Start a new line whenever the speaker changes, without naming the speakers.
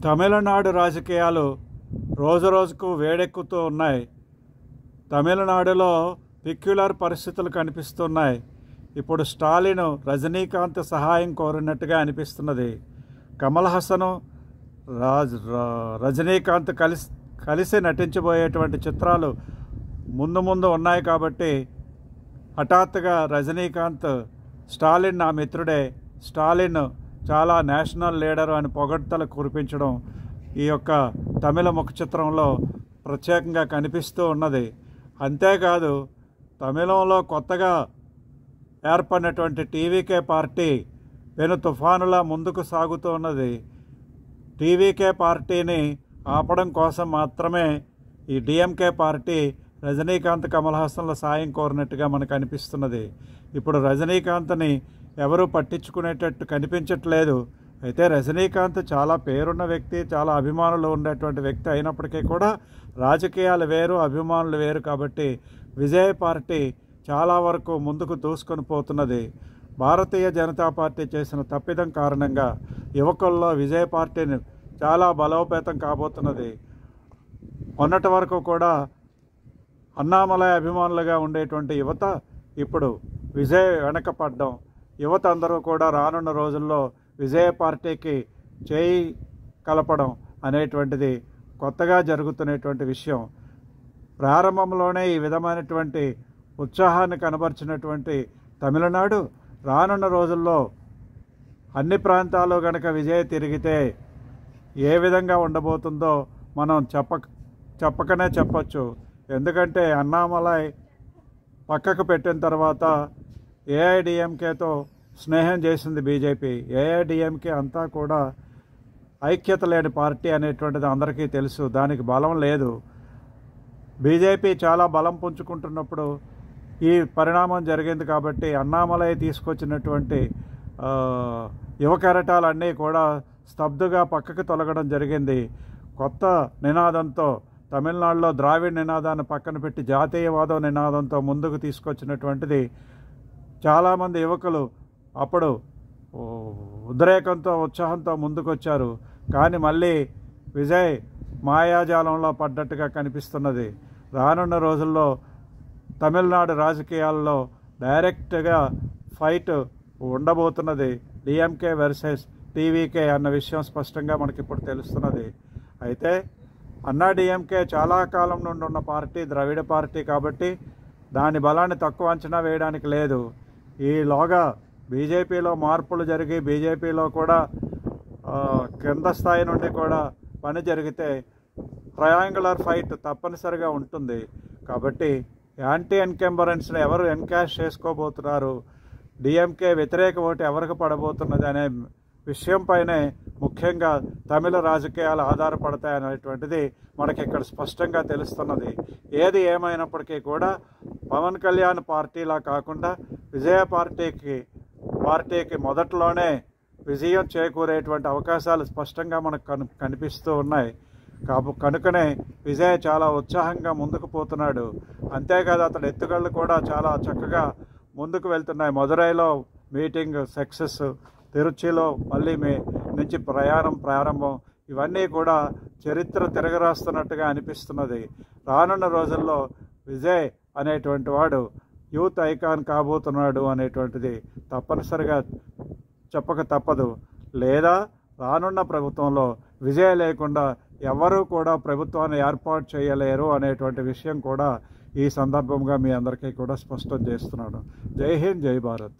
తమిళనాడు రాజకీయాలు రోజురోజుకు వేడెక్కుతూ ఉన్నాయి. తమిళనాడులో పిక్యులర్ పరిస్థితులు కనిపిస్తున్నాయి. ఇప్పుడు స్టాలిన్ రజనీకాంత్ సహాయం కోరినట్టుగా అనిపిస్తున్నది. కమల్ హాసన్ రజనీకాంత్ కలిసి నటించబోయేటువంటి చిత్రాలు ముందు ఉన్నాయి కాబట్టి హఠాత్తుగా రజనీకాంత్ స్టాలిన్ నా మిత్రుడే, స్టాలిన్ చాలా నేషనల్ లీడరు అని పొగడ్తలు కురిపించడం ఈ యొక్క తమిళ ముఖ చిత్రంలో ప్రత్యేకంగా కనిపిస్తూ ఉన్నది. అంతేకాదు, తమిళంలో కొత్తగా ఏర్పడినటువంటి టీవీకే పార్టీ పెను తుఫానులా ముందుకు సాగుతూ ఉన్నది. టీవీకే పార్టీని ఆపడం కోసం మాత్రమే ఈ డిఎంకే పార్టీ రజనీకాంత్ కమల్ హాసన్ల సాయం కోరినట్టుగా మనకు అనిపిస్తున్నది. ఇప్పుడు రజనీకాంత్ని ఎవరూ పట్టించుకునేటట్టు కనిపించట్లేదు. అయితే రజనీకాంత్ చాలా పేరున్న వ్యక్తి, చాలా అభిమానులు ఉండేటువంటి వ్యక్తి అయినప్పటికీ కూడా రాజకీయాలు వేరు, అభిమానులు వేరు కాబట్టి విజయ్ పార్టీ చాలా వరకు ముందుకు దూసుకొని పోతున్నది. భారతీయ జనతా పార్టీ చేసిన తప్పిదం కారణంగా యువకుల్లో విజయ్ పార్టీని చాలా బలోపేతం కాబోతున్నది. మొన్నటి వరకు కూడా అన్నామలై అభిమానులుగా ఉండేటువంటి యువత ఇప్పుడు విజయ్ వెనకపడ్డం, యువత అందరూ కూడా రానున్న రోజుల్లో విజయ పార్టీకి చేయి కలపడం అనేటువంటిది కొత్తగా జరుగుతున్నటువంటి విషయం. ప్రారంభంలోనే ఈ విధమైనటువంటి ఉత్సాహాన్ని కనబరిచినటువంటి తమిళనాడు రానున్న రోజుల్లో అన్ని ప్రాంతాల్లో గనక విజయ్ తిరిగితే ఏ విధంగా ఉండబోతుందో మనం చెప్పకనే చెప్పచ్చు. ఎందుకంటే అన్నామలై పక్కకు పెట్టిన తర్వాత ఏఐడిఎంకేతో స్నేహం చేసింది బీజేపీ. ఏఐడిఎంకే అంతా కూడా ఐక్యత లేని పార్టీ అనేటువంటిది అందరికీ తెలుసు. దానికి బలం లేదు. బీజేపీ చాలా బలం పుంజుకుంటున్నప్పుడు ఈ పరిణామం జరిగింది కాబట్టి అన్నామలై తీసుకొచ్చినటువంటి యువ కెరటాలన్నీ కూడా స్తబ్దుగా పక్కకు తొలగడం జరిగింది. కొత్త నినాదంతో తమిళనాడులో ద్రావిడ్ నినాదాన్ని పక్కన పెట్టి జాతీయవాదం నినాదంతో ముందుకు తీసుకొచ్చినటువంటిది చాలామంది యువకులు అప్పుడు ఉద్రేకంతో, ఉత్సాహంతో ముందుకొచ్చారు. కానీ మళ్ళీ విజయ్ మాయాజాలంలో పడ్డట్టుగా కనిపిస్తున్నది. రానున్న రోజుల్లో తమిళనాడు రాజకీయాల్లో డైరెక్ట్గా ఫైట్ ఉండబోతున్నది. డిఎంకే వర్సెస్ టీవీకే అన్న విషయం స్పష్టంగా మనకి ఇప్పుడు తెలుస్తున్నది. అయితే అన్నా డిఎంకే చాలా కాలం నుండి ఉన్న పార్టీ, ద్రవిడ పార్టీ కాబట్టి దాని బలాన్ని తక్కువ అంచనా వేయడానికి లేదు. ఈలోగా బీజేపీలో మార్పులు జరిగి బీజేపీలో కూడా కింద స్థాయి నుండి కూడా పని జరిగితే ట్రయాంగులర్ ఫైట్ తప్పనిసరిగా ఉంటుంది. కాబట్టి యాంటీ ఎన్కంబరెన్స్ని ఎవరు ఎన్కాష్ చేసుకోబోతున్నారు, డిఎంకే వ్యతిరేక ఓటు ఎవరికి పడబోతున్నది అనే విషయంపైనే ముఖ్యంగా తమిళ రాజకీయాలు ఆధారపడతాయి అనేటువంటిది మనకి ఇక్కడ స్పష్టంగా తెలుస్తున్నది. ఏది ఏమైనప్పటికీ కూడా పవన్ కళ్యాణ్ పార్టీలా కాకుండా విజయ పార్టీకి మొదట్లోనే విజయం చేకూరేటువంటి అవకాశాలు స్పష్టంగా మనకు కనిపిస్తూ ఉన్నాయి. కనుకనే విజయ్ చాలా ఉత్సాహంగా ముందుకు పోతున్నాడు. అంతేకాదు అతడి ఎత్తుగళ్ళు కూడా చాలా చక్కగా ముందుకు వెళ్తున్నాయి. మదురైలో మీటింగ్ సక్సెస్, తిరుచిలో మళ్ళీ నుంచి ప్రారంభం, ఇవన్నీ కూడా చరిత్ర తిరగరాస్తున్నట్టుగా అనిపిస్తున్నది. రానున్న రోజుల్లో విజయ్ అనేటువంటి వాడు యూత్ ఐకాన్ కాబోతున్నాడు అనేటువంటిది తప్పనిసరిగా చెప్పక తప్పదు. లేదా రానున్న ప్రభుత్వంలో విజయ్ లేకుండా ఎవరూ కూడా ప్రభుత్వాన్ని ఏర్పాటు చేయలేరు అనేటువంటి విషయం కూడా ఈ సందర్భంగా మీ అందరికీ కూడా స్పష్టం చేస్తున్నాను. జై హింద్, జై భారత్.